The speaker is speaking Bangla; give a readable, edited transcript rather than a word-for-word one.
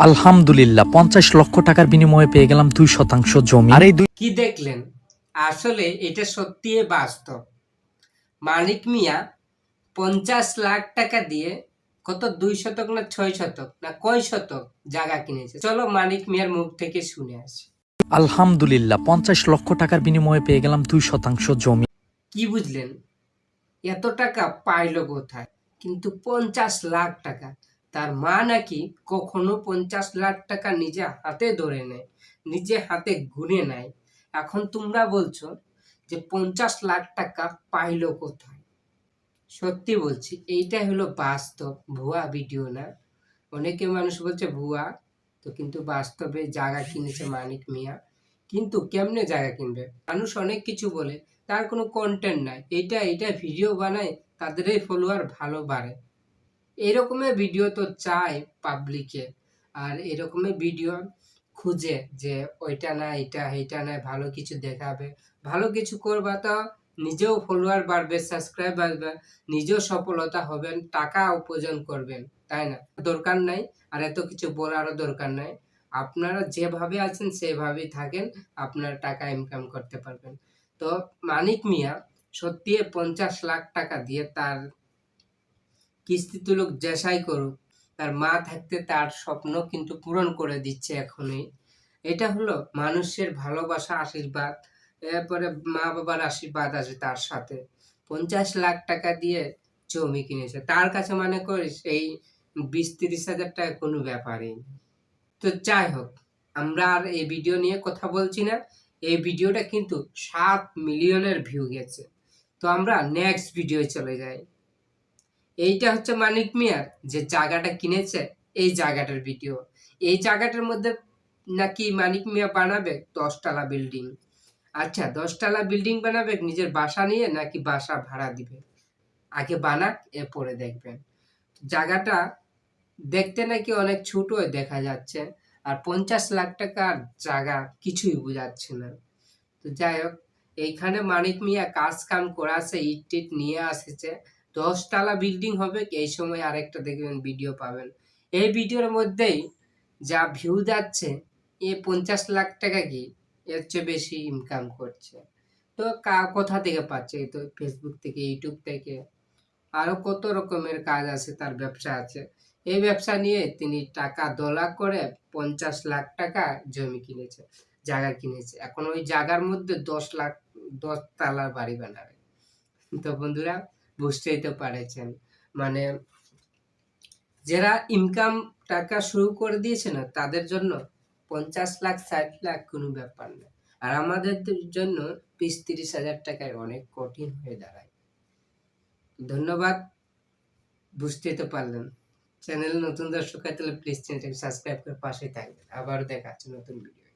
আলহামদুলিল্লাহ ৫০ লক্ষ টাকার বিনিময়ে পেয়ে গেলাম ২% জমি। আর এই কি দেখলেন? আসলে এটা সত্যি বাস্তব। মানিক মিয়া ৫০ লাখ টাকা দিয়ে কত ২ শতক না ৬ শতক না কয় শতক জায়গা কিনেছে। চলো মানিক মিয়ার মুখ থেকে শুনে আসি। আলহামদুলিল্লাহ ৫০ লক্ষ টাকার বিনিময়ে পেয়ে গেলাম ২% জমি। কি বুঝলেন? এত টাকা পাইলো কোথায়? কিন্তু ৫০ লাখ টাকা। তার মা নাকি কখনো ৫০ লাখ টাকা নিজে হাতে ধরে নেয়, নিজে হাতে গুনে নেয়। এখন তোমরা বলছো যে ৫০ লাখ টাকা পাইলো কোথায়? সত্যি বলছি, এইটাই হলো বাস্তব, ভুয়া ভিডিও না। অনেকে মানুষ বলছে ভুয়া, তো কিন্তু বাস্তবে জায়গা কিনেছে মানিক মিয়া। কিন্তু কেমনে জায়গা কিনবে? মানুষ অনেক কিছু বলে, তার কোনো কন্টেন্ট নাই। এইটা ভিডিও বানায়, তাদেরই ফলোয়ার ভালো বাড়ে। এরকমের ভিডিও তো চায় পাবলিকে। আর এরকমের ভিডিও খুঁজে যে ওইটা না এইটা না, ভালো কিছু দেখাবে, ভালো কিছু করবা, তো নিজেও ফলোয়ার বাড়বে, সাবস্ক্রাইব বাড়বে, নিজেও সফলতা হবেন, টাকা উপার্জন করবেন, তাই না? দরকার নাই আর এত কিছু বলারও দরকার নাই। আপনারা যেভাবে আছেন সেভাবেই থাকেন, আপনার টাকা ইনকাম করতে পারবেন। তো মানিক মিয়া সত্যি ৫০ লাখ টাকা দিয়ে তার কিস্তি তুলুক যেসাই করুক, তার মা থাকতে তার স্বপ্ন কিন্তু পূরণ করে দিচ্ছে এখনই। এটা হলো মানুষের ভালোবাসা, আশীর্বাদ। এরপরে মা বাবার আশীর্বাদ আছে তার সাথে। ৫০ লাখ টাকা দিয়ে জমি কিনেছে, তার কাছে মনে করিস এই ২০-৩০ হাজার টাকা কোনো ব্যাপারই না। তো যাই হোক, আমরা আর এই ভিডিও নিয়ে কথা বলছি না। এই ভিডিওটা কিন্তু ৭ মিলিয়নের ভিউ গেছে। তো আমরা নেক্সট ভিডিও চলে যাই। এইটা হচ্ছে মানিক মিয়ার যে জায়গাটা কিনেছে, এই জায়গাটার ভিডিও। এই জায়গাটার মধ্যে নাকি মানিক মিয়া বানাবে ১০ তলা বিল্ডিং। আচ্ছা, ১০ তলা বিল্ডিং বানাবে নিজের বাসা নিয়ে, নাকি বাসা ভাড়া দিবে? আগে বানাক, এরপরে দেখবেন। জায়গাটা দেখতে নাকি অনেক ছোট দেখা যাচ্ছে, আর ৫০ লাখ টাকার জায়গা কিছুই বোঝাচ্ছে না। তো যাই হোক, এইখানে মানিক মিয়া কাজ কাম করাছে, ইট টিট নিয়ে আসছে। ১০ তলা বিল্ডিং হবে, এই সময় আরেকটা দেখবেন ভিডিও পাবেন। এই ভিডিওর মধ্যেই যা ভিউ যাচ্ছে, এ ৫০ লাখ টাকা কি এর চেয়ে বেশি ইনকাম করছে। তো কোথা থেকে পাচ্ছে? এই তো ফেসবুক থেকে, ইউটিউব থেকে, আরো কত রকমের কাজ আছে, তার ব্যবসা আছে। এই ব্যবসা নিয়ে তিনি টাকা দলা করে ৫০ লাখ টাকা জমি কিনেছে, জায়গা কিনেছে। এখন ওই জায়গার মধ্যে ১০ তলার বাড়ি বানাবে। তো বন্ধুরা, বুঝতেই তো পারছেন, মানে যারা ইনকাম টাকা শুরু করে দিয়েছে না, তাদের জন্য ৫০ লাখ ৬০ লাখ কোনো ব্যাপার না। আর আমাদের জন্য ২০-৩০ হাজার টাকায় অনেক কঠিন হয়ে দাঁড়ায়। ধন্যবাদ, বুঝতে তো পারলেন। চ্যানেল নতুন দর্শক হয় তাহলে প্লিজ চ্যানেলটাকে সাবস্ক্রাইব করে পাশেই থাকবেন। আবারও দেখা হচ্ছে নতুন ভিডিও।